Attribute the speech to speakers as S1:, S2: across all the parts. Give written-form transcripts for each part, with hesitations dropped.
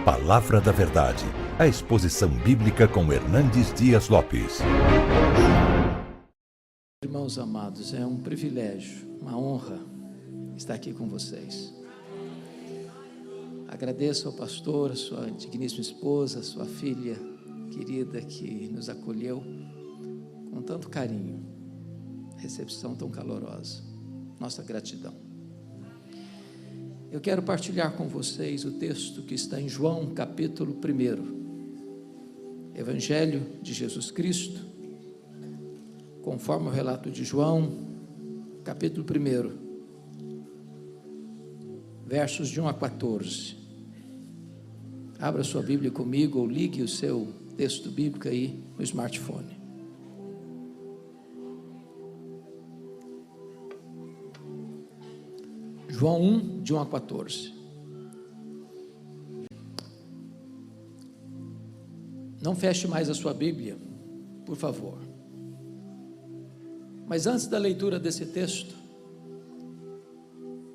S1: Palavra da Verdade, a exposição bíblica com Hernandes Dias Lopes.
S2: Irmãos amados, é um privilégio, uma honra estar aqui com vocês. Agradeço ao pastor, a sua digníssima esposa, a sua filha querida que nos acolheu com tanto carinho, recepção tão calorosa. Nossa gratidão. Eu quero partilhar com vocês o texto que está em João, capítulo 1. Evangelho de Jesus Cristo, conforme o relato de João, capítulo 1, versos de 1 a 14. Abra sua Bíblia comigo ou ligue o seu texto bíblico aí no smartphone. João 1, de 1 a 14. Não feche mais a sua Bíblia, por favor. Mas antes da leitura desse texto,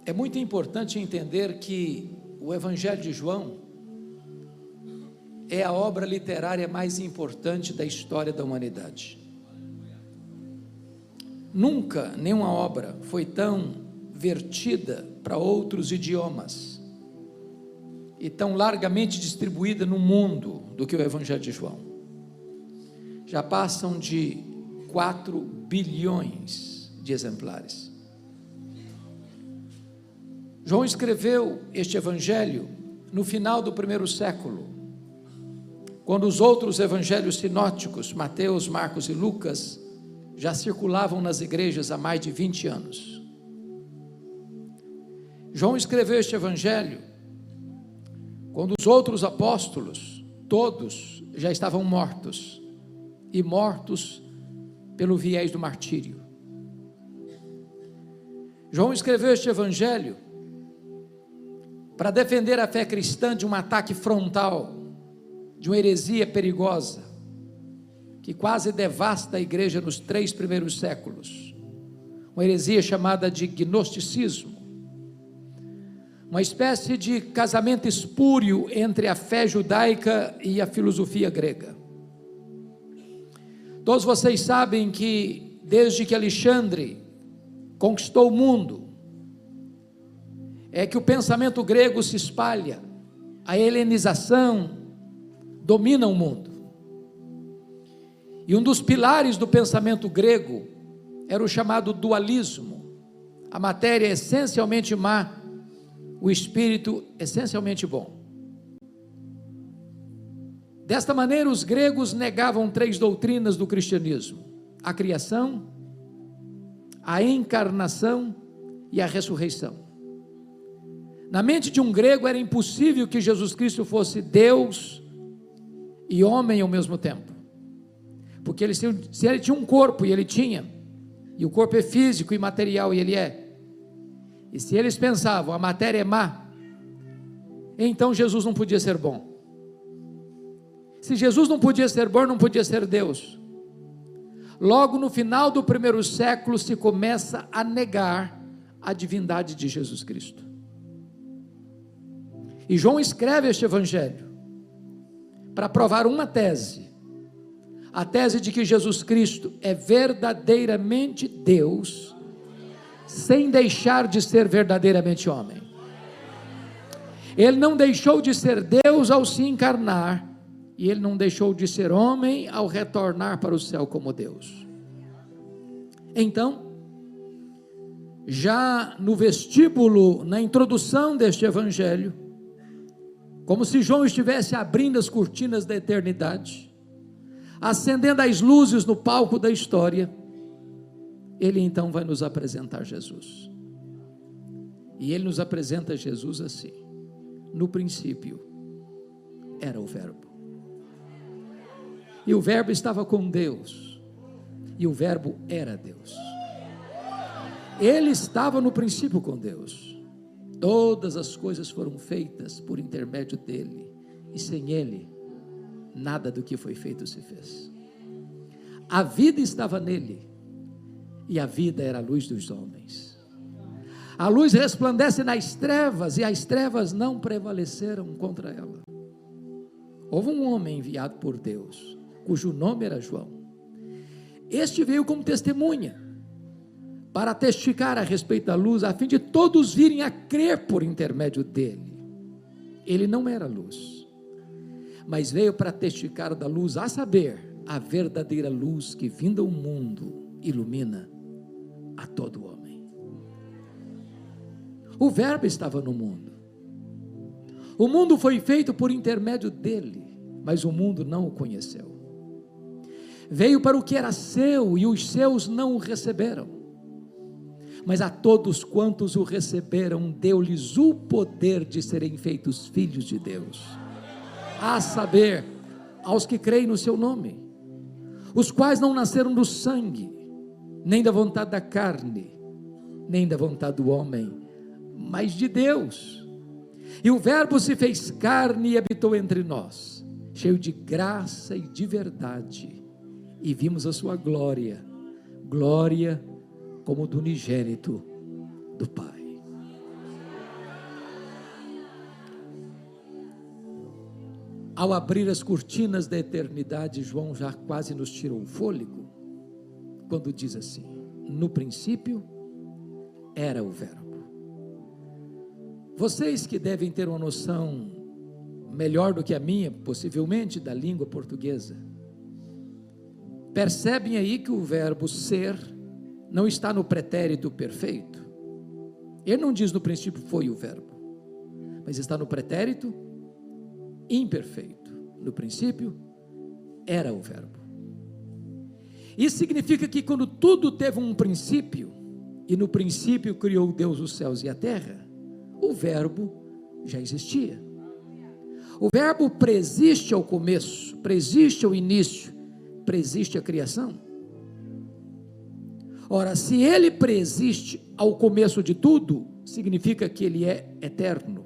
S2: é muito importante entender que o Evangelho de João é a obra literária mais importante da história da humanidade. Nunca nenhuma obra foi tão vertida para outros idiomas e tão largamente distribuída no mundo do que o Evangelho de João. Já passam de 4 bilhões de exemplares. João escreveu este Evangelho no final do 1º século, quando os outros evangelhos sinóticos, Mateus, Marcos e Lucas, já circulavam nas igrejas há mais de 20 anos. João escreveu este evangelho quando os outros apóstolos, todos já estavam mortos, e mortos pelo viés do martírio. João escreveu este evangelho para defender a fé cristã de um ataque frontal, de uma heresia perigosa, que quase devasta a igreja nos 3 primeiros séculos, uma heresia chamada de gnosticismo, uma espécie de casamento espúrio entre a fé judaica e a filosofia grega. Todos vocês sabem que desde que Alexandre conquistou o mundo, é que o pensamento grego se espalha, a helenização domina o mundo. E um dos pilares do pensamento grego era o chamado dualismo, a matéria é essencialmente má, o espírito essencialmente bom. Desta maneira, os gregos negavam 3 doutrinas do cristianismo: a criação, a encarnação e a ressurreição. Na mente de um grego era impossível que Jesus Cristo fosse Deus e homem ao mesmo tempo, porque se ele tinha um corpo, e ele tinha, e o corpo é físico e material, e ele é, e se eles pensavam, a matéria é má, então Jesus não podia ser bom. Se Jesus não podia ser bom, não podia ser Deus. Logo no final do 1º século se começa a negar a divindade de Jesus Cristo. E João escreve este evangelho para provar uma tese, a tese de que Jesus Cristo é verdadeiramente Deus, sem deixar de ser verdadeiramente homem. Ele não deixou de ser Deus ao se encarnar, e ele não deixou de ser homem ao retornar para o céu como Deus. Então, já no vestíbulo, na introdução deste evangelho, como se João estivesse abrindo as cortinas da eternidade, acendendo as luzes no palco da história, ele então vai nos apresentar Jesus. E ele nos apresenta Jesus assim: no princípio era o Verbo, e o Verbo estava com Deus, e o Verbo era Deus. Ele estava no princípio com Deus. Todas as coisas foram feitas por intermédio dele, e sem ele nada do que foi feito se fez. A vida estava nele, e a vida era a luz dos homens. A luz resplandece nas trevas e as trevas não prevaleceram contra ela. Houve um homem enviado por Deus, cujo nome era João. Este veio como testemunha, para testificar a respeito da luz, a fim de todos virem a crer por intermédio dele. Ele não era luz, mas veio para testificar da luz, a saber, a verdadeira luz que vinda ao mundo ilumina a todo homem. O Verbo estava no mundo. O mundo foi feito por intermédio dele, mas o mundo não o conheceu. Veio para o que era seu e os seus não o receberam. Mas a todos quantos o receberam, deu-lhes o poder de serem feitos filhos de Deus. A saber, aos que creem no seu nome, os quais não nasceram do sangue, nem da vontade da carne, nem da vontade do homem, mas de Deus. E o Verbo se fez carne e habitou entre nós, cheio de graça e de verdade, e vimos a sua glória, glória como do unigênito do Pai. Ao abrir as cortinas da eternidade, João já quase nos tirou o fôlego, quando diz assim: no princípio era o Verbo. Vocês que devem ter uma noção melhor do que a minha, possivelmente, da língua portuguesa, percebem aí que o verbo ser não está no pretérito perfeito. Ele não diz no princípio foi o verbo, mas está no pretérito imperfeito. No princípio era o verbo. Isso significa que quando tudo teve um princípio, e no princípio criou Deus os céus e a terra, o verbo já existia. O verbo preexiste ao começo, preexiste ao início, preexiste à criação. Ora, se ele preexiste ao começo de tudo, significa que ele é eterno.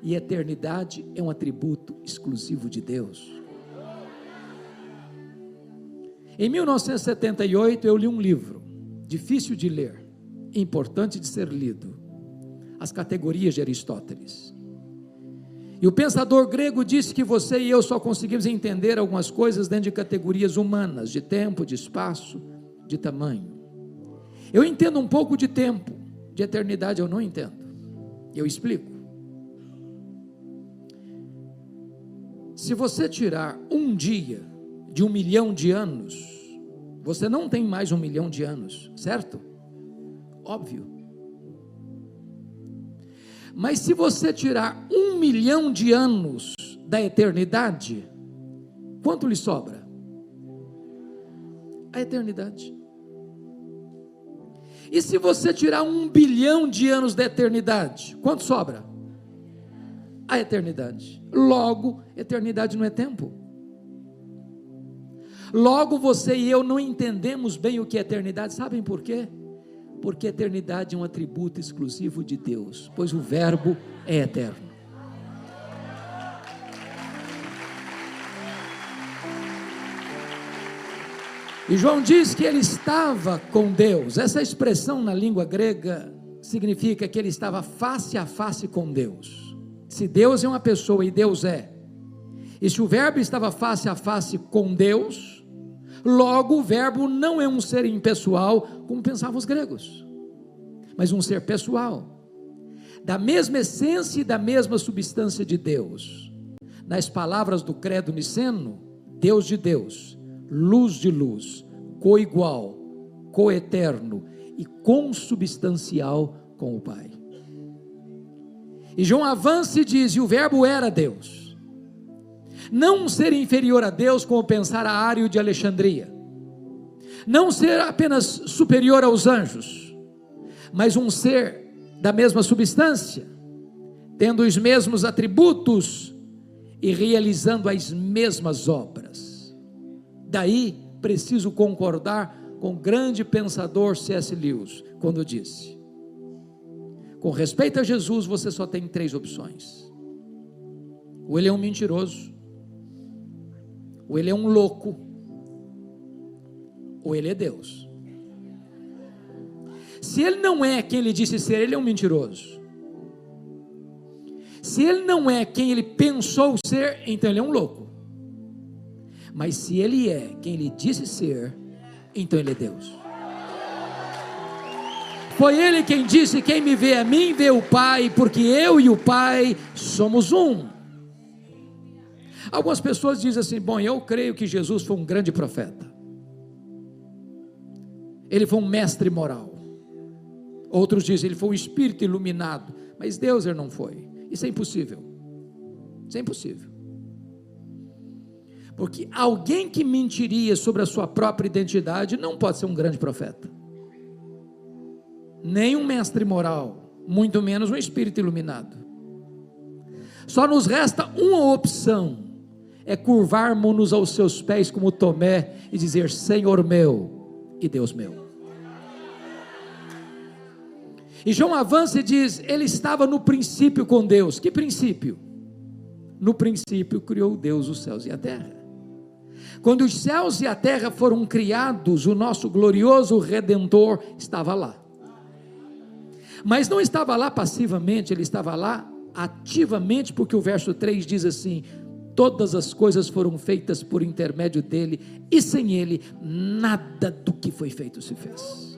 S2: E eternidade é um atributo exclusivo de Deus. Em 1978 eu li um livro, difícil de ler, importante de ser lido, As Categorias de Aristóteles. E o pensador grego disse que você e eu só conseguimos entender algumas coisas dentro de categorias humanas, de tempo, de espaço, de tamanho. Eu entendo um pouco de tempo, de eternidade eu não entendo. Eu explico. Se você tirar um dia de 1 milhão de anos, você não tem mais 1 milhão de anos, certo? Óbvio. Mas se você tirar 1 milhão de anos da eternidade, quanto lhe sobra? A eternidade. E se você tirar 1 bilhão de anos da eternidade, quanto sobra? A eternidade. Logo, eternidade não é tempo. Logo, você e eu não entendemos bem o que é eternidade. Sabem por quê? Porque eternidade é um atributo exclusivo de Deus, pois o verbo é eterno. E João diz que ele estava com Deus. Essa expressão na língua grega significa que ele estava face a face com Deus. Se Deus é uma pessoa e Deus é, e se o verbo estava face a face com Deus, logo o verbo não é um ser impessoal, como pensavam os gregos, mas um ser pessoal, da mesma essência e da mesma substância de Deus. Nas palavras do credo niceno, Deus de Deus, luz de luz, coigual, coeterno e consubstancial com o Pai. E João avança e diz: e o verbo era Deus. Não um ser inferior a Deus, como pensar a Ário de Alexandria, não ser apenas superior aos anjos, mas um ser da mesma substância, tendo os mesmos atributos e realizando as mesmas obras. Daí preciso concordar com o grande pensador C.S. Lewis, quando disse: com respeito a Jesus, você só tem 3 opções. Ou ele é um mentiroso, ou ele é um louco, ou ele é Deus. Se ele não é quem ele disse ser, ele é um mentiroso. Se ele não é quem ele pensou ser, então ele é um louco. Mas se ele é quem ele disse ser, então ele é Deus. Foi ele quem disse: quem me vê a mim, vê o Pai, porque eu e o Pai somos um. Algumas pessoas dizem assim: bom, eu creio que Jesus foi um grande profeta, ele foi um mestre moral. Outros dizem: ele foi um espírito iluminado. Mas Deus ele não foi. Isso é impossível. Isso é impossível. Porque alguém que mentiria sobre a sua própria identidade não pode ser um grande profeta, nem um mestre moral, muito menos um espírito iluminado. Só nos resta uma opção: é curvarmos-nos aos seus pés como Tomé e dizer: Senhor meu e Deus meu. E João avança e diz: ele estava no princípio com Deus. Que princípio? No princípio criou Deus os céus e a terra. Quando os céus e a terra foram criados, o nosso glorioso Redentor estava lá. Mas não estava lá passivamente, ele estava lá ativamente, porque o verso 3 diz assim: todas as coisas foram feitas por intermédio dele, e sem ele, nada do que foi feito se fez.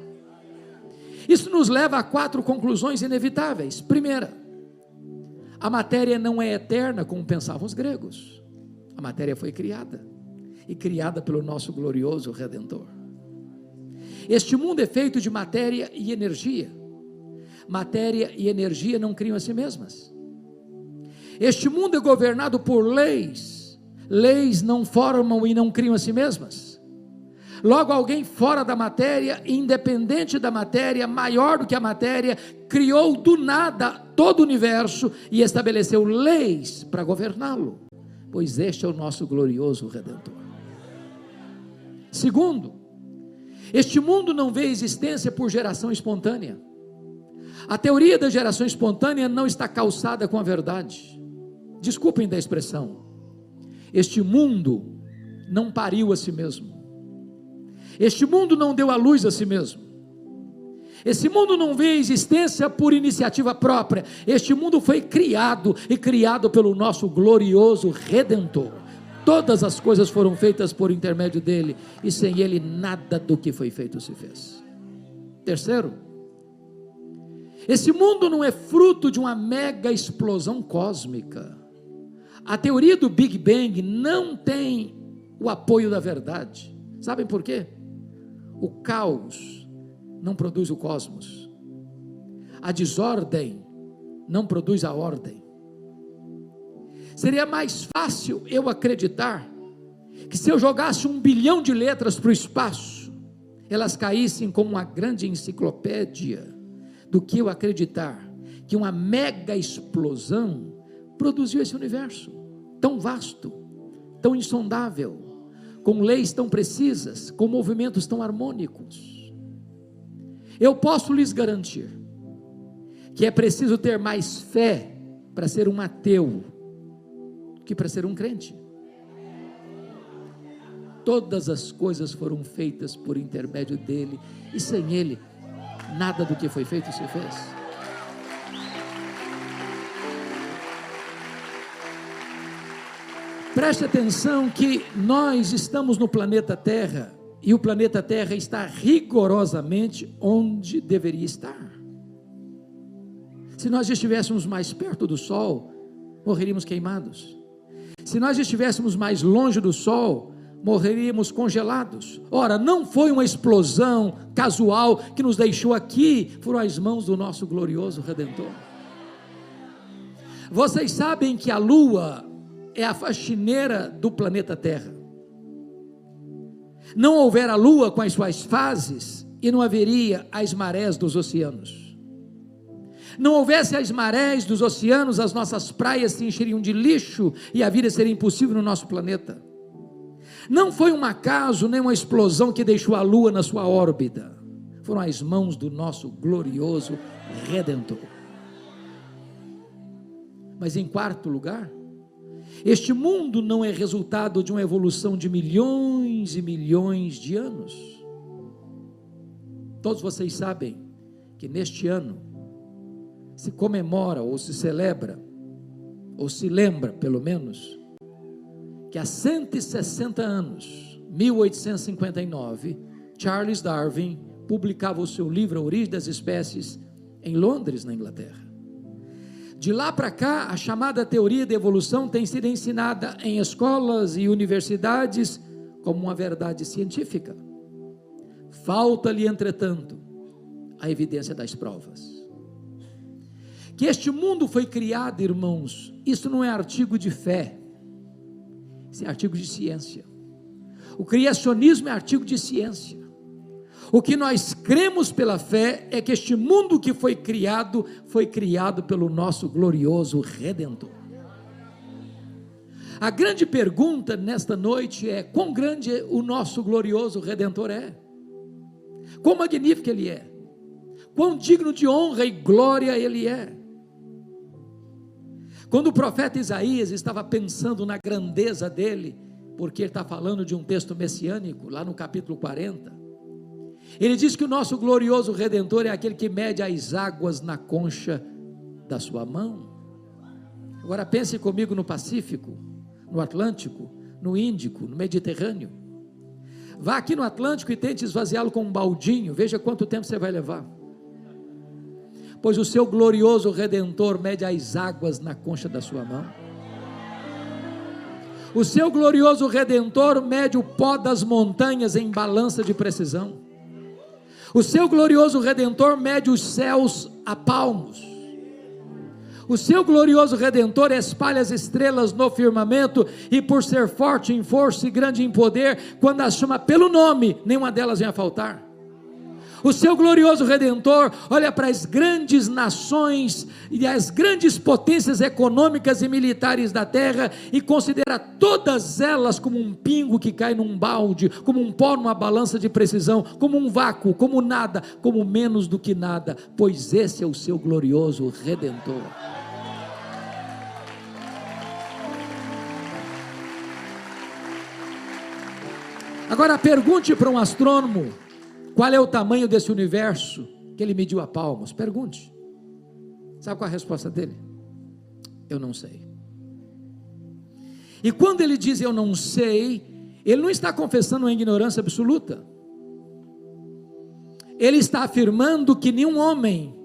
S2: Isso nos leva a 4 conclusões inevitáveis. Primeira, a matéria não é eterna como pensavam os gregos. A matéria foi criada, e criada pelo nosso glorioso Redentor. Este mundo é feito de matéria e energia. Matéria e energia não criam a si mesmas. Este mundo é governado por leis. Leis não formam e não criam a si mesmas. Logo, alguém fora da matéria, independente da matéria, maior do que a matéria, criou do nada todo o universo e estabeleceu leis para governá-lo, pois este é o nosso glorioso Redentor. Segundo, este mundo não vê existência por geração espontânea. A teoria da geração espontânea não está calçada com a verdade. Desculpem da expressão. Este mundo não pariu a si mesmo. Este mundo não deu à luz a si mesmo. Esse mundo não vê existência por iniciativa própria. Este mundo foi criado, e criado pelo nosso glorioso Redentor. Todas as coisas foram feitas por intermédio dele, e sem ele nada do que foi feito se fez. Terceiro, esse mundo não é fruto de uma mega explosão cósmica. A teoria do Big Bang não tem o apoio da verdade. Sabem por quê? O caos não produz o cosmos. A desordem não produz a ordem. Seria mais fácil eu acreditar que se eu jogasse 1 bilhão de letras para o espaço, elas caíssem como uma grande enciclopédia, do que eu acreditar que uma mega explosão produziu esse universo tão vasto, tão insondável, com leis tão precisas, com movimentos tão harmônicos. Eu posso lhes garantir que é preciso ter mais fé para ser um ateu que para ser um crente. Todas as coisas foram feitas por intermédio dele, e sem ele nada do que foi feito se fez. Preste atenção que nós estamos no planeta Terra, e o planeta Terra está rigorosamente onde deveria estar. Se nós estivéssemos mais perto do Sol, morreríamos queimados. Se nós estivéssemos mais longe do Sol, morreríamos congelados. Ora, não foi uma explosão casual que nos deixou aqui, foram as mãos do nosso glorioso Redentor. Vocês sabem que a Lua é a faxineira do planeta Terra. Não houver a Lua com as suas fases, e não haveria as marés dos oceanos. Não houvesse as marés dos oceanos, as nossas praias se encheriam de lixo, e a vida seria impossível no nosso planeta. Não foi um acaso, nem uma explosão que deixou a Lua na sua órbita. Foram as mãos do nosso glorioso Redentor. Mas em quarto lugar, este mundo não é resultado de uma evolução de milhões e milhões de anos. Todos vocês sabem que neste ano se comemora, ou se celebra, ou se lembra pelo menos, que há 160 anos, 1859, Charles Darwin publicava o seu livro A Origem das Espécies em Londres, na Inglaterra. De lá para cá, a chamada teoria da evolução tem sido ensinada em escolas e universidades como uma verdade científica. Falta-lhe, entretanto, a evidência das provas. Que este mundo foi criado, irmãos, isso não é artigo de fé, isso é artigo de ciência. O criacionismo é artigo de ciência. O que nós cremos pela fé é que este mundo que foi criado pelo nosso glorioso Redentor. A grande pergunta nesta noite é: quão grande o nosso glorioso Redentor é? Quão magnífico Ele é? Quão digno de honra e glória Ele é? Quando o profeta Isaías estava pensando na grandeza dele, porque ele está falando de um texto messiânico, lá no capítulo 40, ele diz que o nosso glorioso Redentor é aquele que mede as águas na concha da sua mão. Agora pense comigo no Pacífico, no Atlântico, no Índico, no Mediterrâneo. Vá aqui no Atlântico e tente esvaziá-lo com um baldinho, veja quanto tempo você vai levar. Pois o seu glorioso Redentor mede as águas na concha da sua mão. O seu glorioso Redentor mede o pó das montanhas em balança de precisão. O seu glorioso Redentor mede os céus a palmos. O seu glorioso Redentor espalha as estrelas no firmamento, e por ser forte em força e grande em poder, quando as chama pelo nome, nenhuma delas vem a faltar. O seu glorioso Redentor olha para as grandes nações e as grandes potências econômicas e militares da terra e considera todas elas como um pingo que cai num balde, como um pó numa balança de precisão, como um vácuo, como nada, como menos do que nada, pois esse é o seu glorioso Redentor. Agora pergunte para um astrônomo qual é o tamanho desse universo que ele mediu a palmos. Pergunte. Sabe qual é a resposta dele? Eu não sei. E quando ele diz eu não sei, ele não está confessando uma ignorância absoluta. Ele está afirmando que nenhum homem,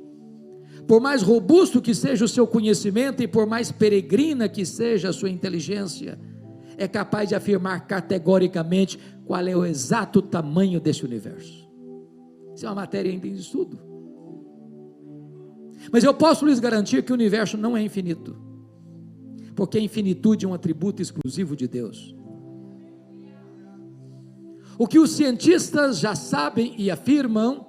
S2: por mais robusto que seja o seu conhecimento e por mais peregrina que seja a sua inteligência, é capaz de afirmar categoricamente qual é o exato tamanho desse universo. Isso é uma matéria ainda em estudo. Mas eu posso lhes garantir que o universo não é infinito, porque a infinitude é um atributo exclusivo de Deus. O que os cientistas já sabem e afirmam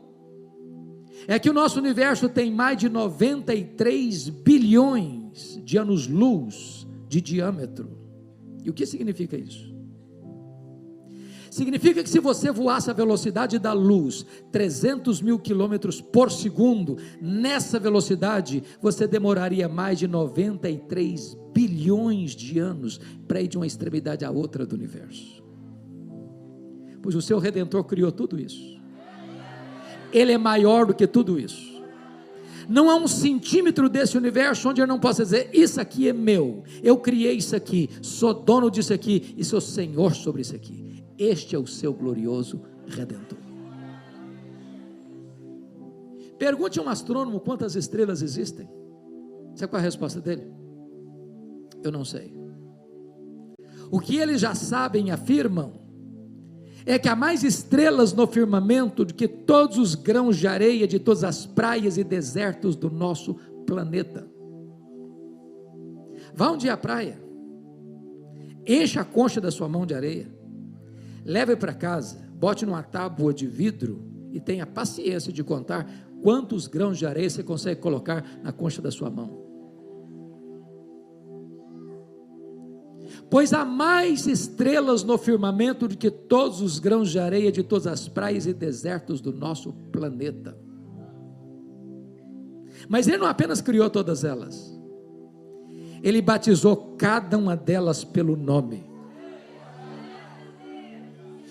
S2: é que o nosso universo tem mais de 93 bilhões de anos-luz de diâmetro. E o que significa isso? Significa que se você voasse a velocidade da luz, 300 mil quilômetros por segundo, nessa velocidade, você demoraria mais de 93 bilhões de anos para ir de uma extremidade à outra do universo. Pois o seu Redentor criou tudo isso. Ele é maior do que tudo isso. Não há um centímetro desse universo onde eu não possa dizer, isso aqui é meu, eu criei isso aqui, sou dono disso aqui, e sou Senhor sobre isso aqui. Este é o seu glorioso Redentor. Pergunte a um astrônomo quantas estrelas existem. Sabe qual é a resposta dele? Eu não sei. O que eles já sabem e afirmam é que há mais estrelas no firmamento do que todos os grãos de areia de todas as praias e desertos do nosso planeta. Vá um dia à praia, encha a concha da sua mão de areia, leve para casa, bote numa tábua de vidro e tenha paciência de contar quantos grãos de areia você consegue colocar na concha da sua mão. Pois há mais estrelas no firmamento do que todos os grãos de areia de todas as praias e desertos do nosso planeta. Mas Ele não apenas criou todas elas, Ele batizou cada uma delas pelo nome.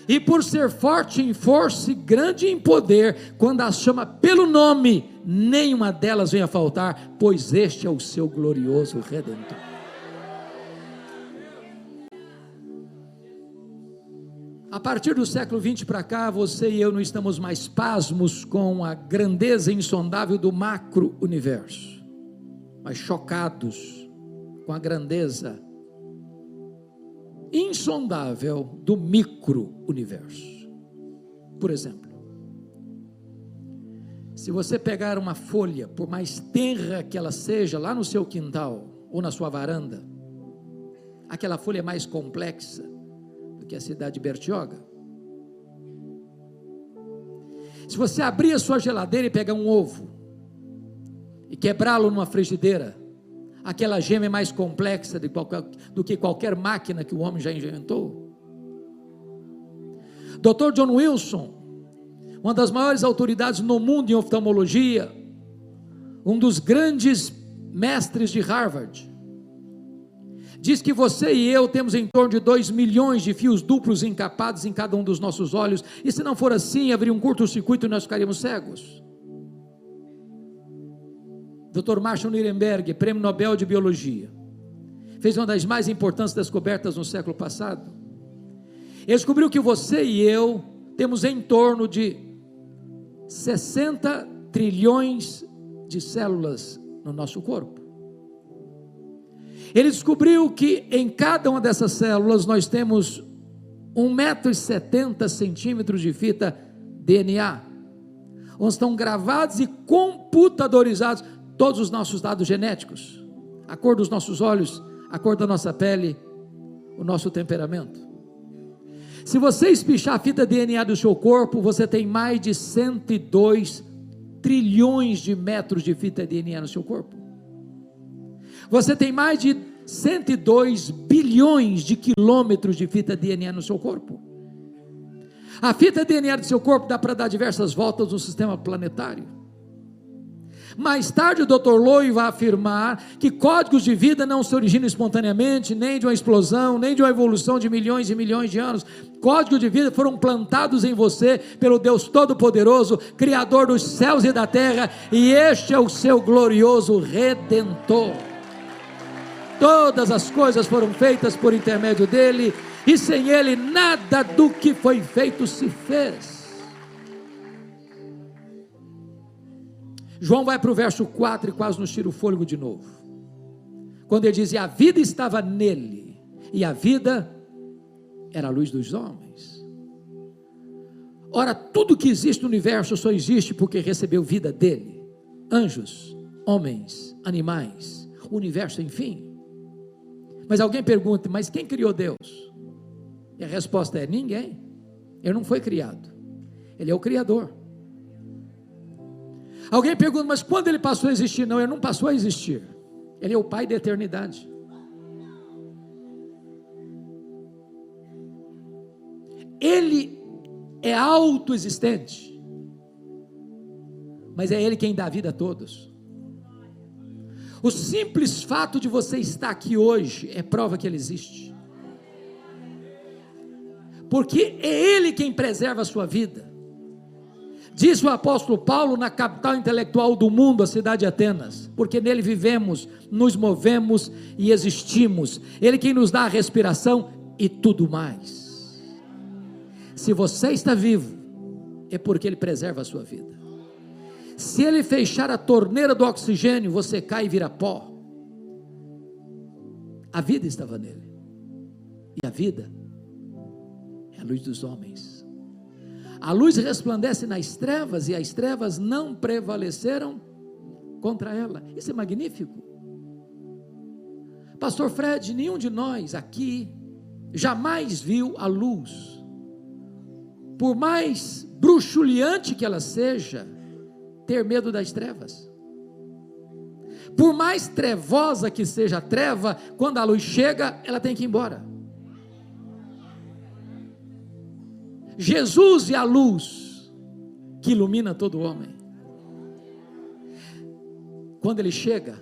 S2: E por ser forte em força e grande em poder, quando as chama pelo nome, nenhuma delas venha faltar, pois este é o seu glorioso Redentor. A partir do século 20 para cá, você e eu não estamos mais pasmos com a grandeza insondável do macro-universo, mas chocados com a grandeza insondável do micro-universo. Por exemplo, se você pegar uma folha, por mais tenra que ela seja, lá no seu quintal ou na sua varanda, aquela folha é mais complexa do que a cidade de Bertioga. Se você abrir a sua geladeira e pegar um ovo e quebrá-lo numa frigideira, aquela gema é mais complexa do que qualquer máquina que o homem já inventou. Dr. John Wilson, uma das maiores autoridades no mundo em oftalmologia, um dos grandes mestres de Harvard, diz que você e eu temos em torno de 2 milhões de fios duplos encapados em cada um dos nossos olhos, e se não for assim, haveria um curto-circuito e nós ficaríamos cegos. Dr. Marshall Nirenberg, prêmio Nobel de Biologia, fez uma das mais importantes descobertas no século passado. Ele descobriu que você e eu temos em torno de 60 trilhões de células no nosso corpo. Ele descobriu que em cada uma dessas células nós temos 1,70 m de fita DNA, onde estão gravados e computadorizados todos os nossos dados genéticos, a cor dos nossos olhos, a cor da nossa pele, o nosso temperamento. Se você espichar a fita DNA do seu corpo, você tem mais de 102 trilhões de metros de fita DNA no seu corpo. Você tem mais de 102 bilhões de quilômetros de fita DNA no seu corpo. A fita DNA do seu corpo dá para dar diversas voltas no sistema planetário. Mais tarde o Dr. Lowe vai afirmar que códigos de vida não se originam espontaneamente, nem de uma explosão, nem de uma evolução de milhões e milhões de anos. Códigos de vida foram plantados em você pelo Deus Todo-Poderoso, Criador dos céus e da terra, e este é o seu glorioso Redentor. Todas as coisas foram feitas por intermédio dele, e sem ele nada do que foi feito se fez. João vai para o verso 4 e quase nos tira o fôlego de novo, quando ele diz: e a vida estava nele, e a vida era a luz dos homens. Ora, tudo que existe no universo só existe porque recebeu vida dele. Anjos, homens, animais, o universo, enfim. Mas alguém pergunta: mas quem criou Deus? E a resposta é: ninguém. Ele não foi criado, ele é o Criador. Alguém pergunta: mas quando ele passou a existir? Não, ele não passou a existir, ele é o Pai da eternidade. Ele é autoexistente, mas é ele quem dá vida a todos. O simples fato de você estar aqui hoje é prova que ele existe, porque é ele quem preserva a sua vida. Diz o apóstolo Paulo na capital intelectual do mundo, a cidade de Atenas: porque nele vivemos, nos movemos e existimos. Ele quem nos dá a respiração e tudo mais. Se você está vivo, é porque ele preserva a sua vida. Se ele fechar a torneira do oxigênio, você cai e vira pó. A vida estava nele, e a vida é a luz dos homens. A luz resplandece nas trevas, e as trevas não prevaleceram contra ela. Isso é magnífico. Pastor Fred, nenhum de nós aqui jamais viu a luz, por mais bruxuleante que ela seja, ter medo das trevas. Por mais trevosa que seja a treva, quando a luz chega, ela tem que ir embora. Jesus é a luz que ilumina todo homem. Quando ele chega,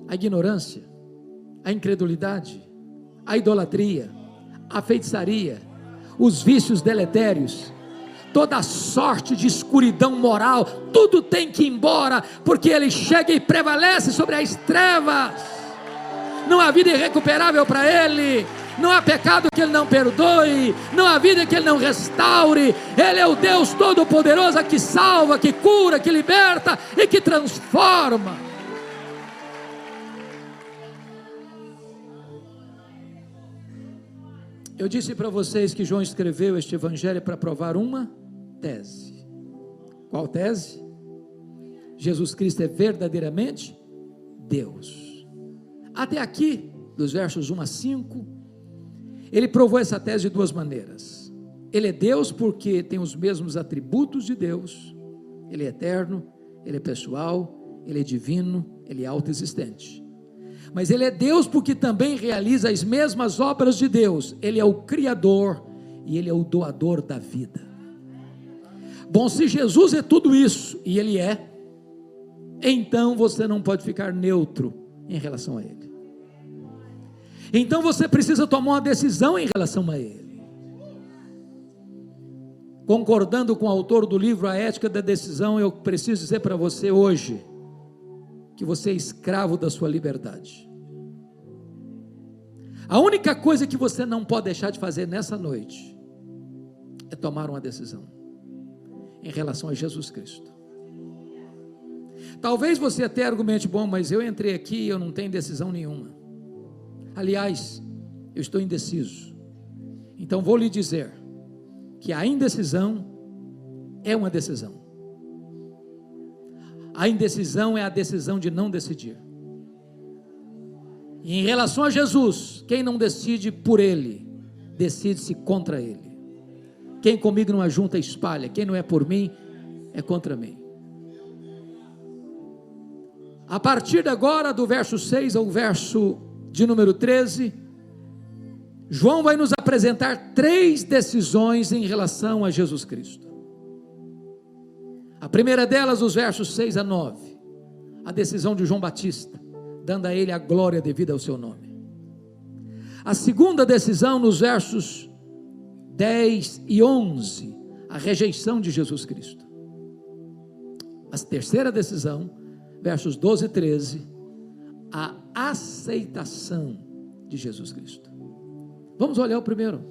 S2: a ignorância, a incredulidade, a idolatria, a feitiçaria, os vícios deletérios, toda sorte de escuridão moral, tudo tem que ir embora, porque Ele chega e prevalece sobre as trevas. Não há vida irrecuperável para Ele, não há pecado que Ele não perdoe, não há vida que Ele não restaure. Ele é o Deus Todo-Poderoso que salva, que cura, que liberta e que transforma. Eu disse para vocês que João escreveu este evangelho para provar uma tese. Qual tese? Jesus Cristo é verdadeiramente Deus. Até aqui, dos versos 1 a 5, ele provou essa tese de duas maneiras. Ele é Deus porque tem os mesmos atributos de Deus. Ele é eterno, Ele é pessoal, Ele é divino, Ele é autoexistente. Mas Ele é Deus porque também realiza as mesmas obras de Deus. Ele é o Criador e Ele é o doador da vida. Bom, se Jesus é tudo isso, e Ele é, então você não pode ficar neutro em relação a Ele. Então você precisa tomar uma decisão em relação a Ele. Concordando com o autor do livro A Ética da Decisão, eu preciso dizer para você hoje, que você é escravo da sua liberdade. A única coisa que você não pode deixar de fazer nessa noite, é tomar uma decisão, em relação a Jesus Cristo. Talvez você até argumente, bom, mas eu entrei aqui e eu não tenho decisão nenhuma. Aliás, eu estou indeciso. Então vou lhe dizer, que a indecisão é uma decisão. A indecisão é a decisão de não decidir. E em relação a Jesus, quem não decide por Ele, decide-se contra Ele. Quem comigo não ajunta, espalha. Quem não é por mim, é contra mim. A partir de agora, do verso 6 ao verso de número 13, João vai nos apresentar 3 decisões em relação a Jesus Cristo. A primeira delas, os versos 6 a 9, a decisão de João Batista, dando a ele a glória devida ao seu nome. A segunda decisão, nos versos 10 e 11, a rejeição de Jesus Cristo. A terceira decisão, versos 12 e 13, a aceitação de Jesus Cristo. Vamos olhar o primeiro,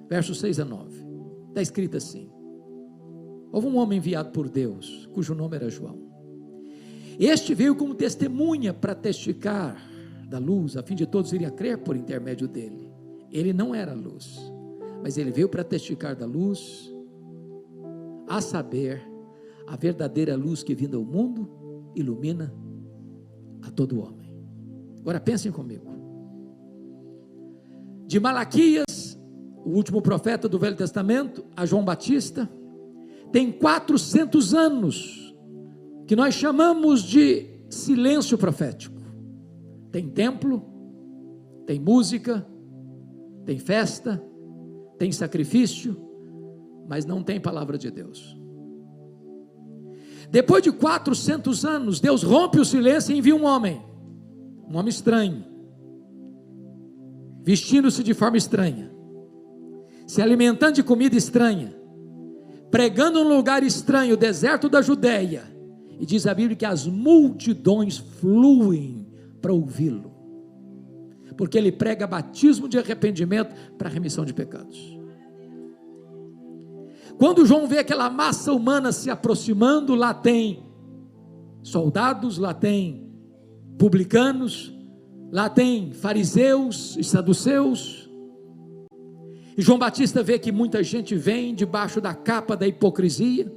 S2: versos 6 a 9, está escrito assim: houve um homem enviado por Deus, cujo nome era João. Este veio como testemunha para testificar da luz, a fim de todos irem a crer por intermédio dele. Ele não era luz, mas ele veio para testificar da luz, a saber, a verdadeira luz que vinda ao mundo, ilumina a todo homem. Agora pensem comigo. De Malaquias, o último profeta do Velho Testamento, a João Batista, tem 400 anos, que nós chamamos de silêncio profético. Tem templo, tem música, tem festa, tem sacrifício, mas não tem palavra de Deus. Depois de 400 anos, Deus rompe o silêncio e envia um homem estranho, vestindo-se de forma estranha, se alimentando de comida estranha, pregando num lugar estranho, o deserto da Judéia, e diz a Bíblia que as multidões fluem para ouvi-lo, porque ele prega batismo de arrependimento para remissão de pecados. Quando João vê aquela massa humana se aproximando, lá tem soldados, lá tem publicanos, lá tem fariseus e saduceus, e João Batista vê que muita gente vem debaixo da capa da hipocrisia,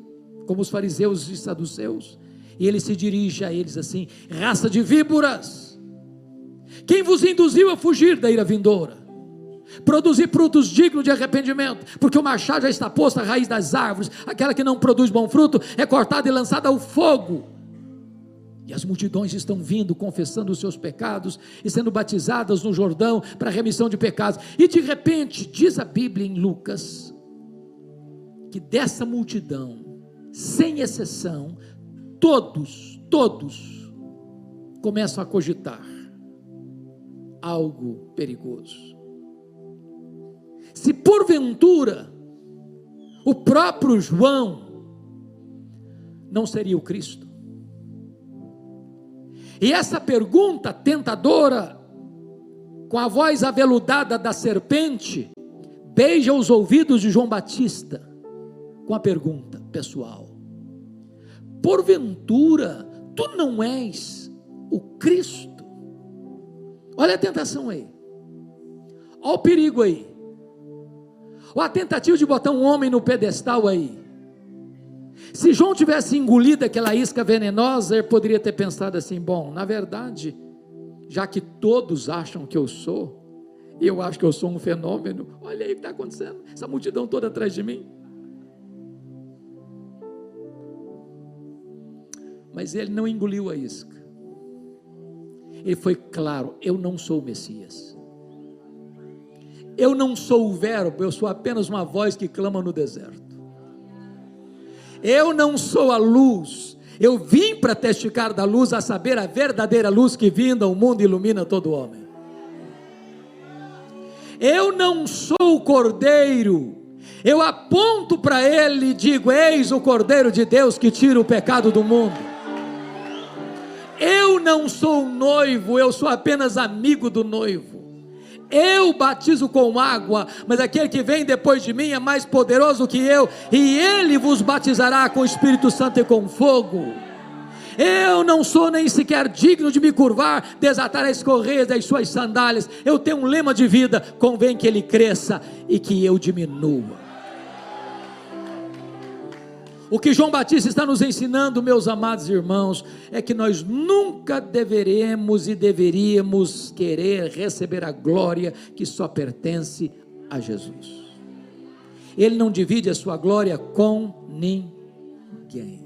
S2: como os fariseus e saduceus, e ele se dirige a eles assim: raça de víboras, quem vos induziu a fugir da ira vindoura? Produzir frutos dignos de arrependimento, porque o machado já está posto à raiz das árvores, aquela que não produz bom fruto é cortada e lançada ao fogo. E as multidões estão vindo, confessando os seus pecados e sendo batizadas no Jordão para a remissão de pecados. E de repente, diz a Bíblia em Lucas, que dessa multidão, sem exceção, todos começam a cogitar algo perigoso. se porventura o próprio João não seria o Cristo. E essa pergunta tentadora, com a voz aveludada da serpente, beija os ouvidos de João Batista, com a pergunta pessoal: porventura tu não és o Cristo? Olha a tentação aí, olha o perigo aí, olha a tentativa de botar um homem no pedestal aí. Se João tivesse engolido aquela isca venenosa, ele poderia ter pensado assim: bom, na verdade, já que todos acham que eu sou, e eu acho que eu sou um fenômeno, olha aí o que está acontecendo, essa multidão toda atrás de mim. Mas ele não engoliu a isca, ele foi claro: eu não sou o Messias, eu não sou o verbo, eu sou apenas uma voz que clama no deserto. Eu não sou a luz, eu vim para testificar da luz, a saber, a verdadeira luz que vinda ao mundo ilumina todo homem. Eu não sou o Cordeiro, eu aponto para ele e digo: eis o Cordeiro de Deus que tira o pecado do mundo. Eu não sou o noivo, eu sou apenas amigo do noivo. Eu batizo com água, mas aquele que vem depois de mim é mais poderoso que eu, e ele vos batizará com o Espírito Santo e com fogo. Eu não sou nem sequer digno de me curvar, desatar as correias das suas sandálias. Eu tenho um lema de vida: convém que ele cresça e que eu diminua. O que João Batista está nos ensinando, meus amados irmãos, é que nós nunca deveríamos querer receber a glória que só pertence a Jesus. Ele não divide a sua glória com ninguém.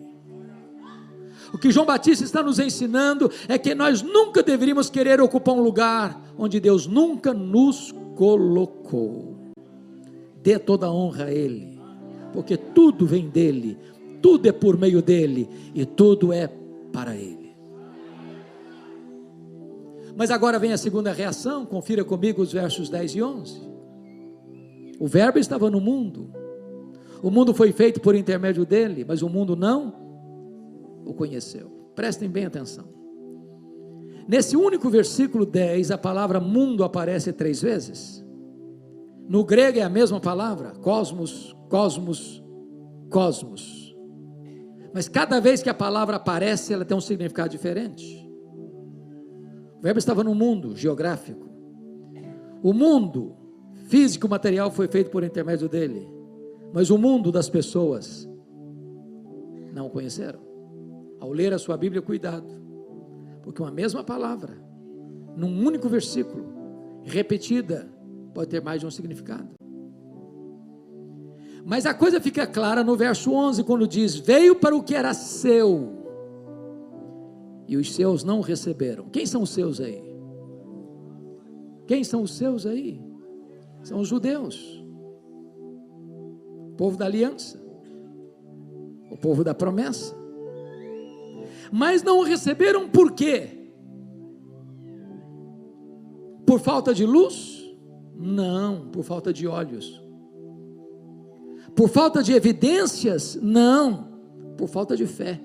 S2: O que João Batista está nos ensinando é que nós nunca deveríamos querer ocupar um lugar onde Deus nunca nos colocou. Dê toda a honra a Ele, porque tudo vem dEle, tudo é por meio dEle e tudo é para Ele. Mas agora vem a segunda reação, confira comigo os versos 10 e 11. O verbo estava no mundo, o mundo foi feito por intermédio dEle, mas o mundo não o conheceu. Prestem bem atenção. Nesse único versículo 10, a palavra mundo aparece 3 vezes. No grego é a mesma palavra, cosmos, cosmos, cosmos. Mas cada vez que a palavra aparece, ela tem um significado diferente. O verbo estava no mundo geográfico. O mundo físico, material foi feito por intermédio dele, mas o mundo das pessoas não o conheceram. Ao ler a sua Bíblia, cuidado, porque uma mesma palavra, num único versículo, repetida, pode ter mais de um significado. Mas a coisa fica clara no verso 11, quando diz: veio para o que era seu, e os seus não o receberam. Quem são os seus aí? Quem são os seus aí? São os judeus, o povo da aliança, o povo da promessa. Mas não o receberam por quê? Por falta de luz? Não, por falta de olhos. Por falta de evidências? Não, por falta de fé.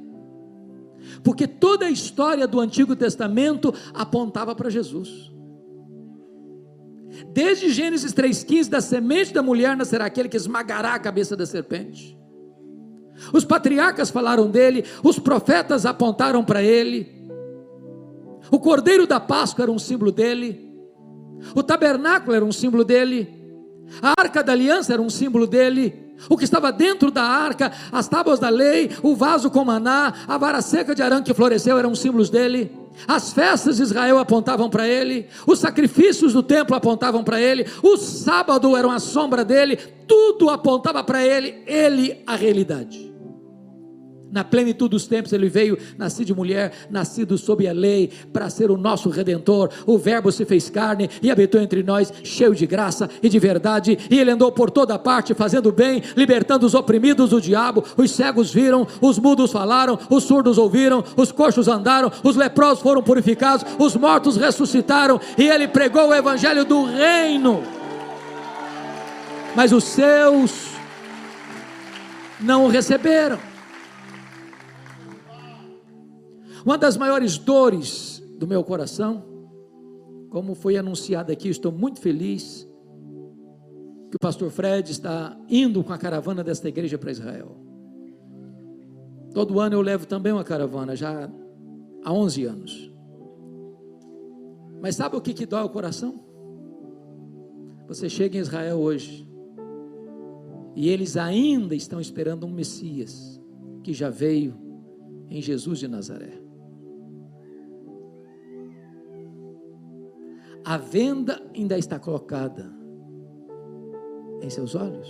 S2: Porque toda a história do Antigo Testamento apontava para Jesus. Desde Gênesis 3,15, da semente da mulher nascerá aquele que esmagará a cabeça da serpente. Os patriarcas falaram dele, os profetas apontaram para ele. O cordeiro da Páscoa era um símbolo dele, o tabernáculo era um símbolo dele, a arca da aliança era um símbolo dele. O que estava dentro da arca, as tábuas da lei, o vaso com maná, a vara seca de Arã que floresceu, eram símbolos dele. As festas de Israel apontavam para ele, os sacrifícios do templo apontavam para ele, o sábado era uma sombra dele, tudo apontava para ele a realidade. Na plenitude dos tempos ele veio, nascido de mulher, nascido sob a lei, para ser o nosso Redentor. O verbo se fez carne e habitou entre nós, cheio de graça e de verdade, e ele andou por toda parte, fazendo bem, libertando os oprimidos do diabo. Os cegos viram, os mudos falaram, os surdos ouviram, os coxos andaram, os leprosos foram purificados, os mortos ressuscitaram, e ele pregou o evangelho do reino. mas os seus não o receberam. Uma das maiores dores do meu coração, como foi anunciado aqui, estou muito feliz que o pastor Fred está indo com a caravana desta igreja para Israel. Todo ano eu levo também uma caravana, já há 11 anos. Mas sabe o que dói o coração? Você chega em Israel hoje, e eles ainda estão esperando um Messias, que já veio em Jesus de Nazaré. A venda ainda está colocada em seus olhos.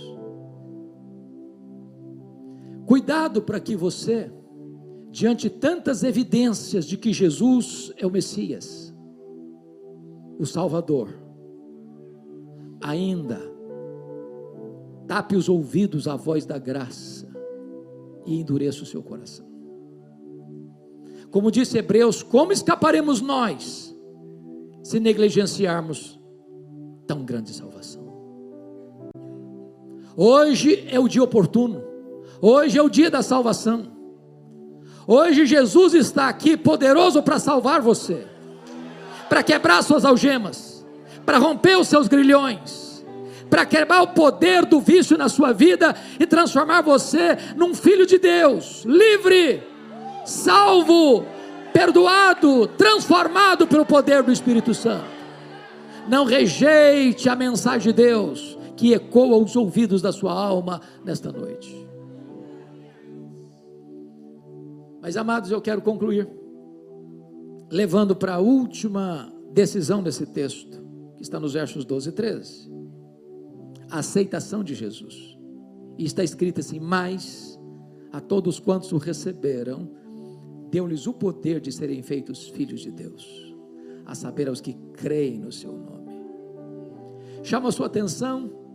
S2: Cuidado para que você, diante de tantas evidências de que Jesus é o Messias, o Salvador, ainda tape os ouvidos à voz da graça e endureça o seu coração. Como disse Hebreus, como escaparemos nós se negligenciarmos tão grande salvação? Hoje é o dia oportuno, hoje é o dia da salvação, hoje Jesus está aqui poderoso para salvar você, para quebrar suas algemas, para romper os seus grilhões, para quebrar o poder do vício na sua vida e transformar você num filho de Deus, livre, salvo, perdoado, transformado pelo poder do Espírito Santo. Não rejeite a mensagem de Deus que ecoa aos ouvidos da sua alma nesta noite. Mas, amados, eu quero concluir levando para a última decisão desse texto, que está nos versos 12 e 13, a aceitação de Jesus. E está escrito assim: mas a todos quantos o receberam, deu-lhes o poder de serem feitos filhos de Deus, a saber, aos que creem no seu nome. Chama a sua atenção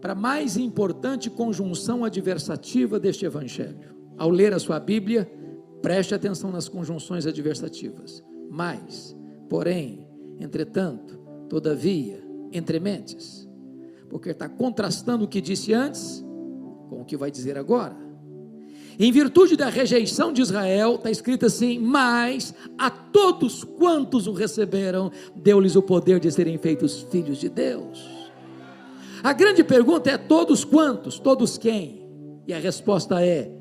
S2: para a mais importante conjunção adversativa deste evangelho. Ao ler a sua Bíblia, preste atenção nas conjunções adversativas. Mas, porém, entretanto, todavia, entre mentes, porque está contrastando o que disse antes com o que vai dizer agora. Em virtude da rejeição de Israel, está escrito assim: mas a todos quantos o receberam, deu-lhes o poder de serem feitos filhos de Deus. A grande pergunta é: todos quantos? Todos quem? E a resposta é: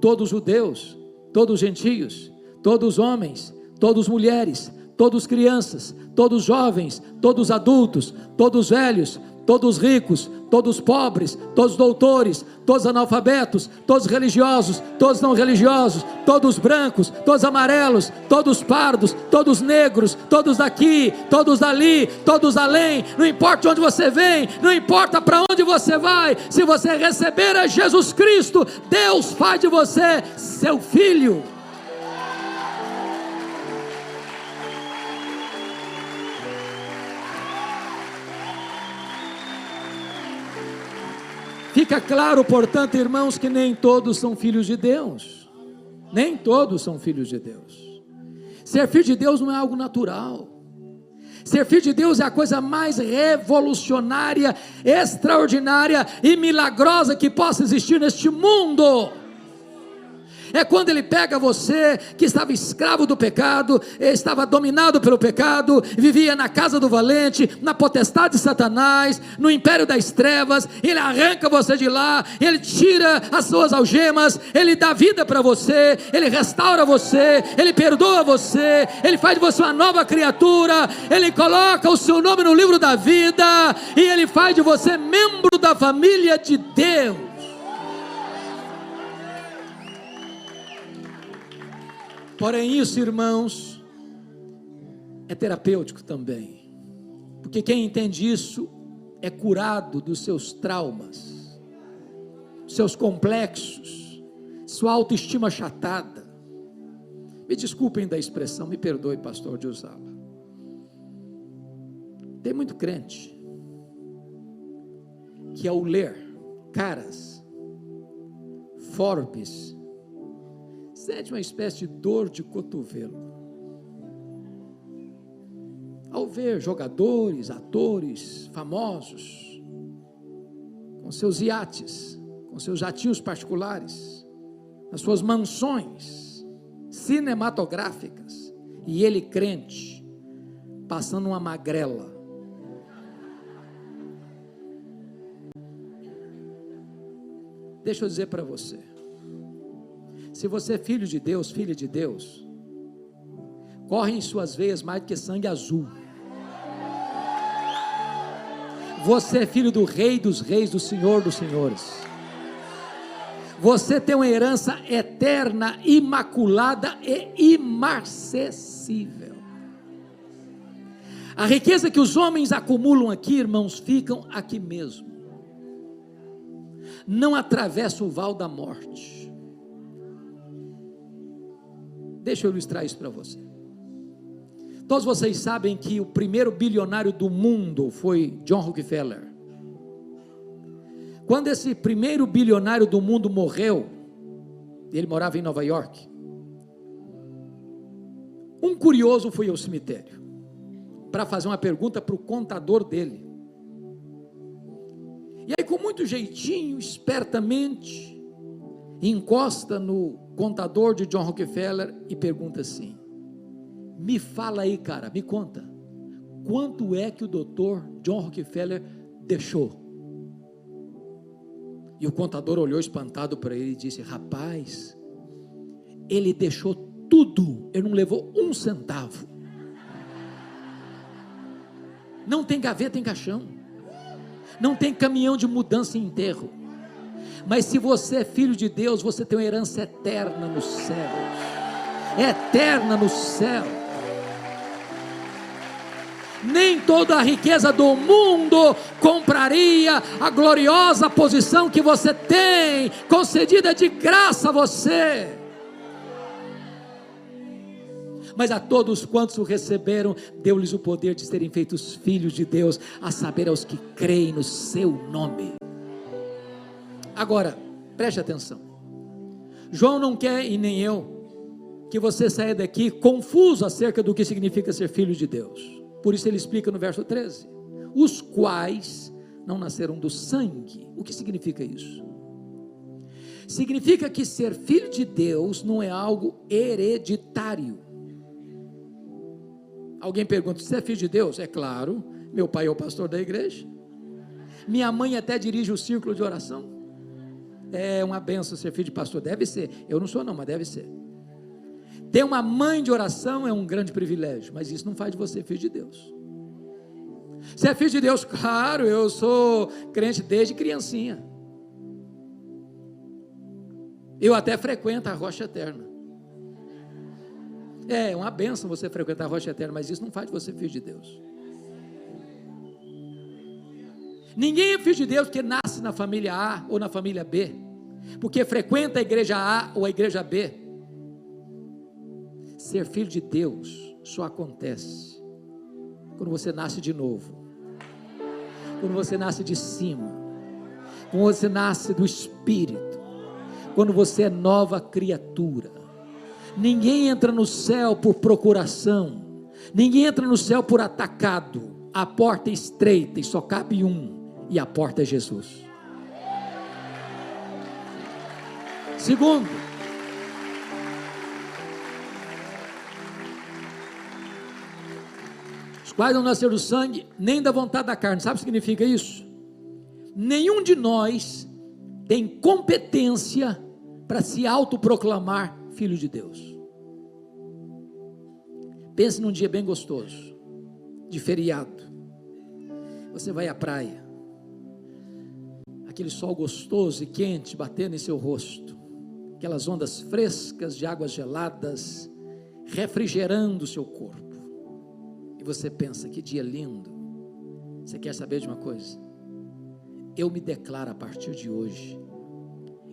S2: todos judeus, todos gentios, todos homens, todos mulheres, todos crianças, todos jovens, todos adultos, todos velhos, todos ricos, todos pobres, todos doutores, todos analfabetos, todos religiosos, todos não religiosos, todos brancos, todos amarelos, todos pardos, todos negros, todos daqui, todos dali, todos além. Não importa de onde você vem, não importa para onde você vai, se você receber a Jesus Cristo, Deus faz de você seu filho. Fica claro, portanto, irmãos, que nem todos são filhos de Deus. Nem todos são filhos de Deus. Ser filho de Deus não é algo natural. Ser filho de Deus é a coisa mais revolucionária, extraordinária e milagrosa que possa existir neste mundo. É quando Ele pega você, que estava escravo do pecado, estava dominado pelo pecado, vivia na casa do valente, na potestade de Satanás, no império das trevas. Ele arranca você de lá, Ele tira as suas algemas, Ele dá vida para você, Ele restaura você, Ele perdoa você, Ele faz de você uma nova criatura, Ele coloca o seu nome no livro da vida, e Ele faz de você membro da família de Deus. Porém, isso, irmãos, é terapêutico também, porque quem entende isso é curado dos seus traumas, seus complexos, sua autoestima achatada. Me desculpem da expressão, me perdoe, pastor, de usá-la. Tem muito crente que, ao ler Caras, Forbes, sente uma espécie de dor de cotovelo ao ver jogadores, atores famosos seus iates, com seus jatinhos particulares, nas suas mansões cinematográficas, e ele crente, passando uma magrela. Deixa eu dizer para você, se você é filho de Deus, filha de Deus, corre em suas veias mais do que sangue azul. Você é filho do Rei dos Reis, do Senhor dos Senhores. Você tem uma herança eterna, imaculada e imarcessível. A riqueza que os homens acumulam aqui, irmãos, ficam aqui mesmo. Não atravessa o val da morte. Deixa eu ilustrar isso para você. Todos vocês sabem que o primeiro bilionário do mundo foi John Rockefeller. Quando esse primeiro bilionário do mundo morreu, ele morava em Nova York, um curioso foi ao cemitério para fazer uma pergunta para o contador dele. E aí, com muito jeitinho, espertamente, encosta no contador de John Rockefeller e pergunta assim: me fala aí, cara, me conta, quanto é que o doutor John Rockefeller deixou? E o contador olhou espantado para ele e disse: rapaz, ele deixou tudo, ele não levou um centavo. Não tem gaveta em caixão, não tem caminhão de mudança em enterro. Mas se você é filho de Deus, você tem uma herança eterna no céu. Eterna no céu. Nem toda a riqueza do mundo compraria a gloriosa posição que você tem, concedida de graça a você. Mas a todos quantos o receberam, deu-lhes o poder de serem feitos filhos de Deus, a saber, aos que creem no seu nome. Agora, preste atenção. João não quer, e nem eu, que você saia daqui confuso acerca do que significa ser filho de Deus. Por isso ele explica no verso 13: os quais não nasceram do sangue. O que significa isso? Significa que ser filho de Deus não é algo hereditário. Alguém pergunta: você é filho de Deus? É claro, meu pai é o pastor da igreja, minha mãe até dirige o círculo de oração. É uma benção ser filho de pastor, deve ser. Eu não sou não, mas deve ser. Ter uma mãe de oração é um grande privilégio, mas isso não faz de você filho de Deus. Você é filho de Deus? Claro, eu sou crente desde criancinha. Eu até frequento a Rocha Eterna. É uma bênção você frequentar a Rocha Eterna, mas isso não faz de você filho de Deus. Ninguém é filho de Deus porque nasce na família A ou na família B, porque frequenta a igreja A ou a igreja B. Ser filho de Deus só acontece quando você nasce de novo, quando você nasce de cima, quando você nasce do Espírito, quando você é nova criatura. Ninguém entra no céu por procuração, ninguém entra no céu por atacado. A porta é estreita e só cabe um, e a porta é Jesus. Segundo, os quais não nasceram do sangue, nem da vontade da carne. Sabe o que significa isso? Nenhum de nós tem competência para se autoproclamar filho de Deus. Pense num dia bem gostoso, de feriado. Você vai à praia, aquele sol gostoso e quente batendo em seu rosto, aquelas ondas frescas de águas geladas refrigerando o seu corpo. E você pensa: que dia lindo. Você quer saber de uma coisa? Eu me declaro a partir de hoje,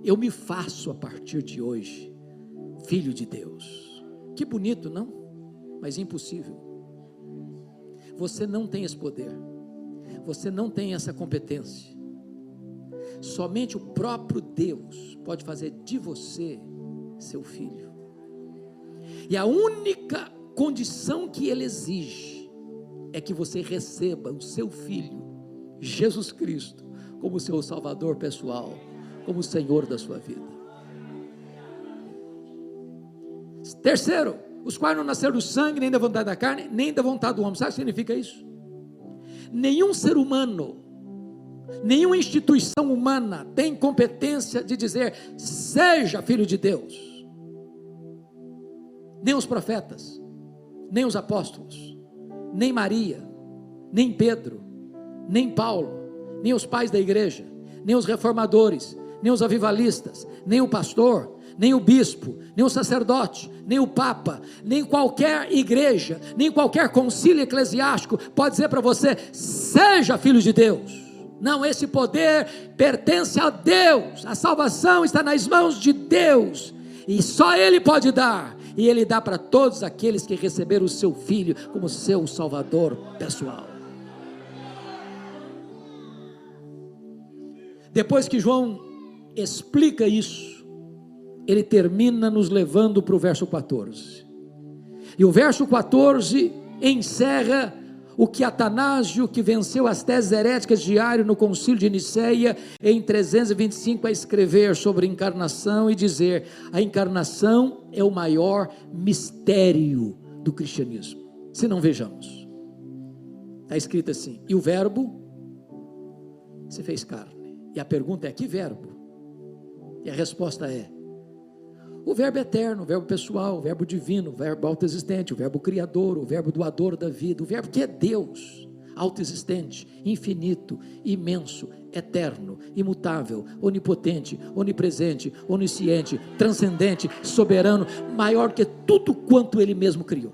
S2: eu me faço a partir de hoje filho de Deus. Que bonito, não? Mas impossível. Você não tem esse poder, você não tem essa competência. Somente o próprio Deus pode fazer de você seu filho. E a única condição que Ele exige é que você receba o seu Filho, Jesus Cristo, como seu Salvador pessoal, como Senhor da sua vida. Terceiro, os quais não nasceram do sangue, nem da vontade da carne, nem da vontade do homem. Sabe o que significa isso? Nenhum ser humano, nenhuma instituição humana tem competência de dizer, seja filho de Deus. Nem os profetas, nem os apóstolos, nem Maria, nem Pedro, nem Paulo, nem os pais da igreja, nem os reformadores, nem os avivalistas, nem o pastor, nem o bispo, nem o sacerdote, nem o papa, nem qualquer igreja, nem qualquer concílio eclesiástico pode dizer para você, seja filho de Deus. Não, esse poder pertence a Deus, a salvação está nas mãos de Deus, e só Ele pode dar, e Ele dá para todos aqueles que receberam o seu Filho como seu Salvador pessoal. Depois que João explica isso, ele termina nos levando para o verso 14, e o verso 14 encerra o que Atanásio, que venceu as teses heréticas de Ario no concílio de Niceia, em 325, a escrever sobre a encarnação e dizer, a encarnação é o maior mistério do cristianismo. Se não vejamos, está escrito assim, e o verbo se fez carne, e a pergunta é, que verbo? E a resposta é, o verbo eterno, o verbo pessoal, o verbo divino, o verbo autoexistente, o verbo criador, o verbo doador da vida, o verbo que é Deus, autoexistente, infinito, imenso, eterno, imutável, onipotente, onipresente, onisciente, transcendente, soberano, maior que tudo quanto Ele mesmo criou.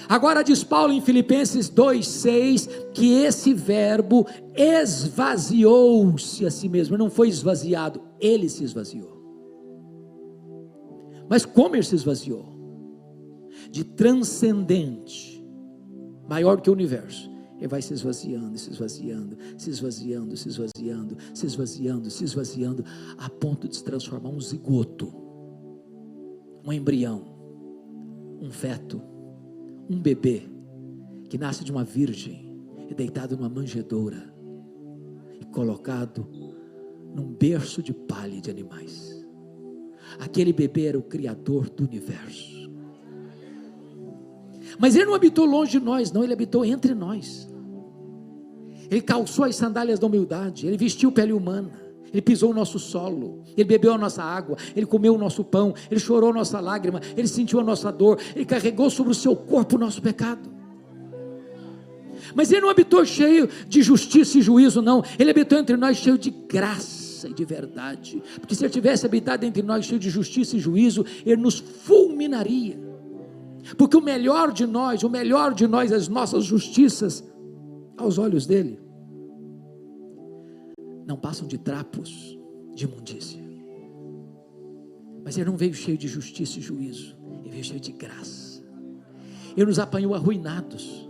S2: Agora diz Paulo em Filipenses 2,6, que esse verbo esvaziou-se a si mesmo, não foi esvaziado, Ele se esvaziou. Mas como Ele se esvaziou? De transcendente, maior que o universo, Ele vai se esvaziando, se esvaziando, se esvaziando, se esvaziando, se esvaziando, se esvaziando, a ponto de se transformar um zigoto, um embrião, um feto, um bebê, que nasce de uma virgem, e deitado numa manjedoura, e colocado num berço de palha de animais. Aquele bebê era o Criador do universo, mas Ele não habitou longe de nós, não, Ele habitou entre nós. Ele calçou as sandálias da humildade, Ele vestiu pele humana, Ele pisou o nosso solo, Ele bebeu a nossa água, Ele comeu o nosso pão, Ele chorou a nossa lágrima, Ele sentiu a nossa dor, Ele carregou sobre o seu corpo o nosso pecado. Mas Ele não habitou cheio de justiça e juízo, não, Ele habitou entre nós cheio de graça e de verdade, porque se Ele tivesse habitado entre nós cheio de justiça e juízo, Ele nos fulminaria, porque o melhor de nós, as nossas justiças, aos olhos dEle, não passam de trapos de imundícia. Mas Ele não veio cheio de justiça e juízo, Ele veio cheio de graça. Ele nos apanhou arruinados,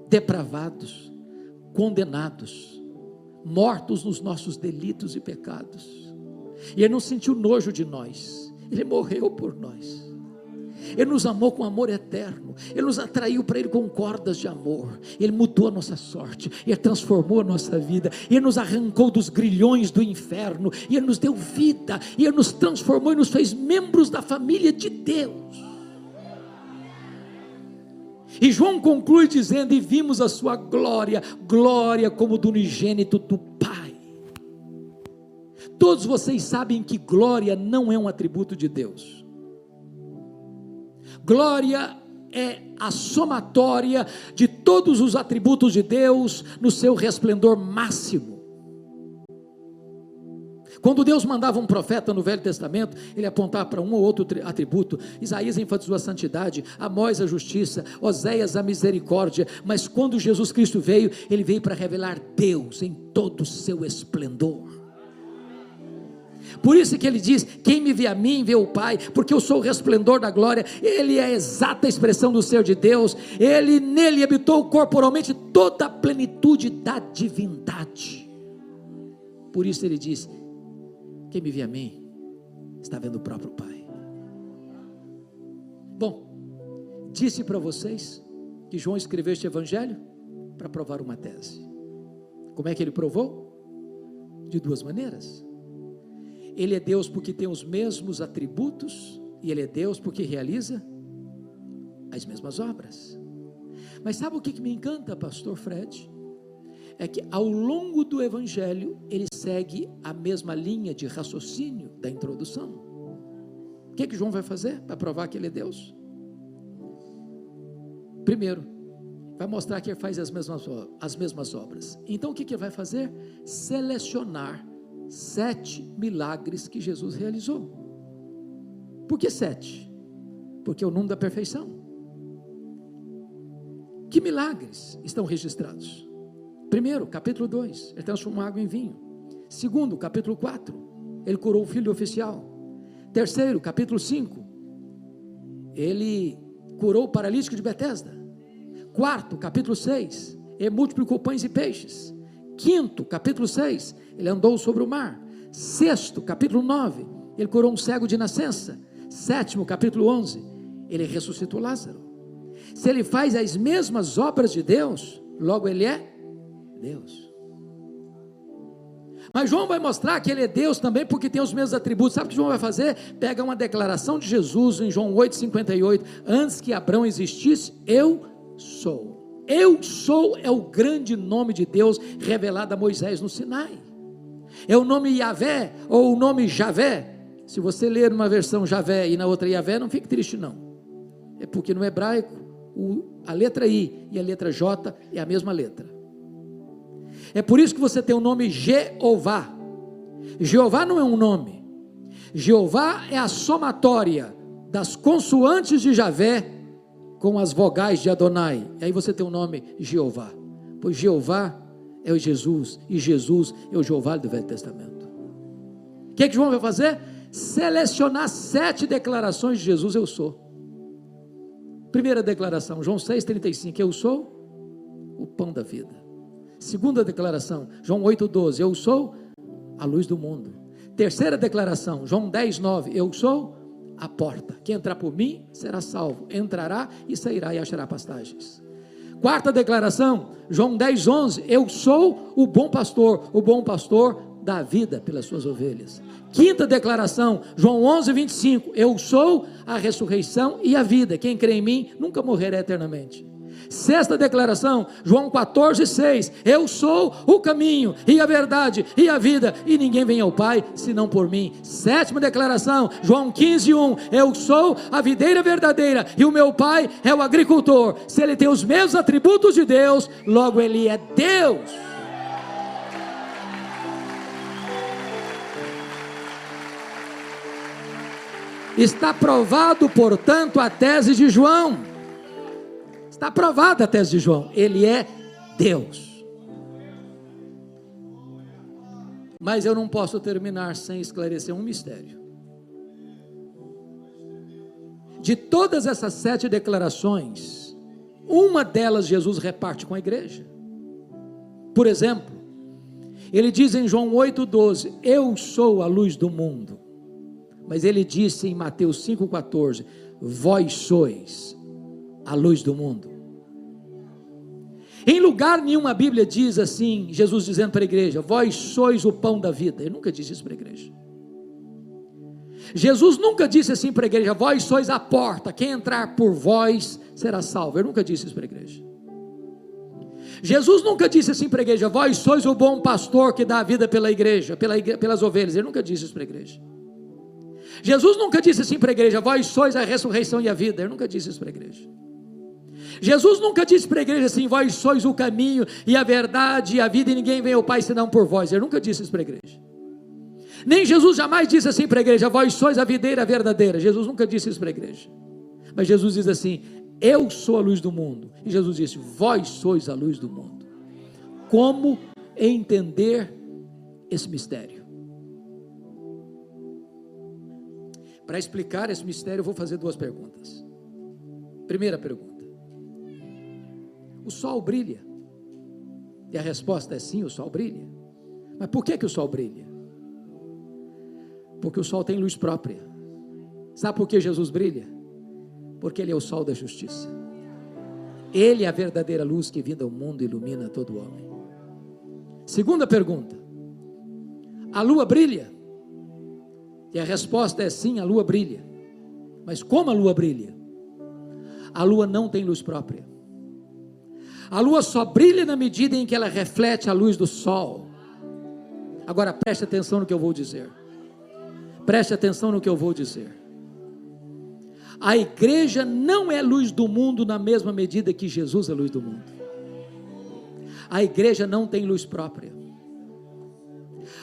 S2: depravados, condenados, mortos nos nossos delitos e pecados, e Ele não sentiu nojo de nós, Ele morreu por nós, Ele nos amou com amor eterno, Ele nos atraiu para Ele com cordas de amor, Ele mudou a nossa sorte, Ele transformou a nossa vida, Ele nos arrancou dos grilhões do inferno, e Ele nos deu vida, e Ele nos transformou e nos fez membros da família de Deus. E João conclui dizendo, e vimos a sua glória, glória como do unigênito do Pai. Todos vocês sabem que glória não é um atributo de Deus. Glória é a somatória de todos os atributos de Deus no seu resplendor máximo. Quando Deus mandava um profeta no Velho Testamento, ele apontava para um ou outro atributo. Isaías enfatizou a santidade, Amós a justiça, Oséias a misericórdia, mas quando Jesus Cristo veio, ele veio para revelar Deus em todo o seu esplendor. Por isso que ele diz, quem me vê a mim, vê o Pai, porque eu sou o resplendor da glória. Ele é a exata expressão do ser de Deus, nele habitou corporalmente toda a plenitude da divindade. Por isso ele diz, quem me vê a mim, está vendo o próprio Pai. Bom, disse para vocês, que João escreveu este evangelho, para provar uma tese. Como é que ele provou? De duas maneiras. Ele é Deus porque tem os mesmos atributos, e ele é Deus porque realiza as mesmas obras. Mas sabe o que me encanta, pastor Fred? É que ao longo do evangelho, ele segue a mesma linha de raciocínio da introdução. O que João vai fazer para provar que ele é Deus? Primeiro, vai mostrar que ele faz as mesmas obras. Então o que ele vai fazer? Selecionar 7 milagres que Jesus realizou. Por que 7? Porque é o número da perfeição. Que milagres estão registrados? Primeiro, capítulo 2, ele transformou água em vinho. Segundo, capítulo 4, ele curou o filho do oficial. Terceiro, capítulo 5, ele curou o paralítico de Betesda. Quarto, capítulo 6, ele multiplicou pães e peixes. Quinto, capítulo 6, ele andou sobre o mar. Sexto, capítulo 9, ele curou um cego de nascença. Sétimo, capítulo 11, ele ressuscitou Lázaro. Se ele faz as mesmas obras de Deus, logo ele é Deus. Mas João vai mostrar que ele é Deus também porque tem os mesmos atributos. Sabe o que João vai fazer? Pega uma declaração de Jesus em João 8,58, antes que Abraão existisse, eu sou. Eu sou é o grande nome de Deus revelado a Moisés no Sinai. É o nome Yahvé ou o nome Javé. Se você ler numa versão Javé e na outra Yahvé, não fique triste não. É porque no hebraico a letra I e a letra J é a mesma letra. É por isso que você tem o nome Jeová. Jeová não é um nome. Jeová é a somatória das consoantes de Javé com as vogais de Adonai. E aí você tem o nome Jeová. Pois Jeová é o Jesus e Jesus é o Jeová do Velho Testamento. O que João vai fazer? Selecionar 7 declarações de Jesus, eu sou. Primeira declaração, João 6,35, eu sou o pão da vida. Segunda declaração, João 8,12, eu sou a luz do mundo. Terceira declaração, João 10,9, eu sou a porta. Quem entrar por mim será salvo, entrará e sairá e achará pastagens. Quarta declaração, João 10,11, eu sou o bom pastor dá a vida pelas suas ovelhas. Quinta declaração, João 11,25, eu sou a ressurreição e a vida, quem crê em mim nunca morrerá eternamente. Sexta declaração, João 14,6, eu sou o caminho e a verdade e a vida, e ninguém vem ao Pai senão por mim. Sétima declaração, João 15,1, eu sou a videira verdadeira e o meu Pai é o agricultor. Se ele tem os mesmos atributos de Deus, logo ele é Deus. Está provado, portanto, a tese de João. Está provada a tese de João. Ele é Deus. Mas eu não posso terminar sem esclarecer um mistério. De todas essas 7 declarações, uma delas Jesus reparte com a igreja. Por exemplo, ele diz em João 8,12, eu sou a luz do mundo. Mas ele disse em Mateus 5,14, vós sois a luz do mundo. Em lugar nenhum a Bíblia diz assim, Jesus dizendo para a igreja, vós sois o pão da vida. Ele nunca disse isso para a igreja. Jesus nunca disse assim para a igreja, vós sois a porta, quem entrar por vós será salvo. Ele nunca disse isso para a igreja. Jesus nunca disse assim para a igreja, vós sois o bom pastor que dá a vida pela igreja, pelas ovelhas. Ele nunca disse isso para a igreja. Jesus nunca disse assim para a igreja, vós sois a ressurreição e a vida. Ele nunca disse isso para a igreja. Jesus nunca disse para a igreja assim, vós sois o caminho e a verdade e a vida, e ninguém vem ao Pai senão por vós. Ele nunca disse isso para a igreja. Nem Jesus jamais disse assim para a igreja, vós sois a videira verdadeira. Jesus nunca disse isso para a igreja. Mas Jesus diz assim, eu sou a luz do mundo. E Jesus disse, vós sois a luz do mundo. Como entender esse mistério? Para explicar esse mistério, eu vou fazer 2 perguntas. Primeira pergunta: o sol brilha? E a resposta é sim, o sol brilha. Mas por que o sol brilha? Porque o sol tem luz própria. Sabe por que Jesus brilha? Porque ele é o sol da justiça. Ele é a verdadeira luz que vinda ao mundo ilumina todo homem. Segunda pergunta: a lua brilha? E a resposta é sim, a lua brilha. Mas como a lua brilha? A lua não tem luz própria. A lua só brilha na medida em que ela reflete a luz do sol. Agora preste atenção no que eu vou dizer. Preste atenção no que eu vou dizer. A igreja não é luz do mundo na mesma medida que Jesus é luz do mundo. A igreja não tem luz própria.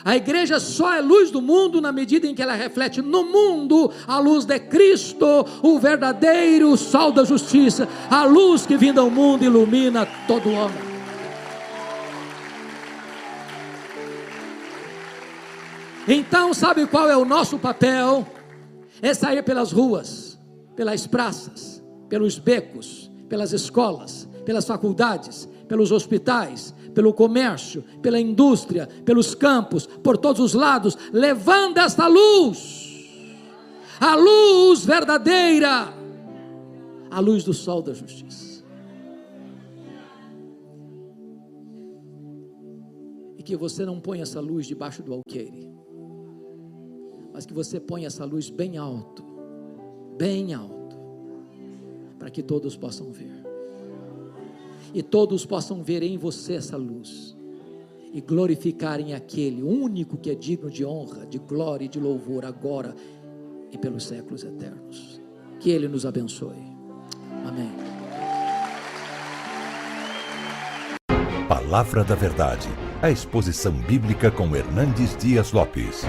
S2: A igreja só é luz do mundo na medida em que ela reflete no mundo a luz de Cristo, o verdadeiro sol da justiça, a luz que vinda ao mundo ilumina todo homem. Então, sabe qual é o nosso papel? É sair pelas ruas, pelas praças, pelos becos, pelas escolas, pelas faculdades, pelos hospitais, pelo comércio, pela indústria, pelos campos, por todos os lados, levando esta luz, a luz verdadeira, a luz do sol da justiça. E que você não ponha essa luz debaixo do alqueire, mas que você ponha essa luz bem alto, para que todos possam ver. E todos possam ver em você essa luz, e glorificarem aquele único que é digno de honra, de glória e de louvor, agora e pelos séculos eternos. Que Ele nos abençoe. Amém.
S1: Palavra da Verdade, a exposição bíblica com Hernandes Dias Lopes.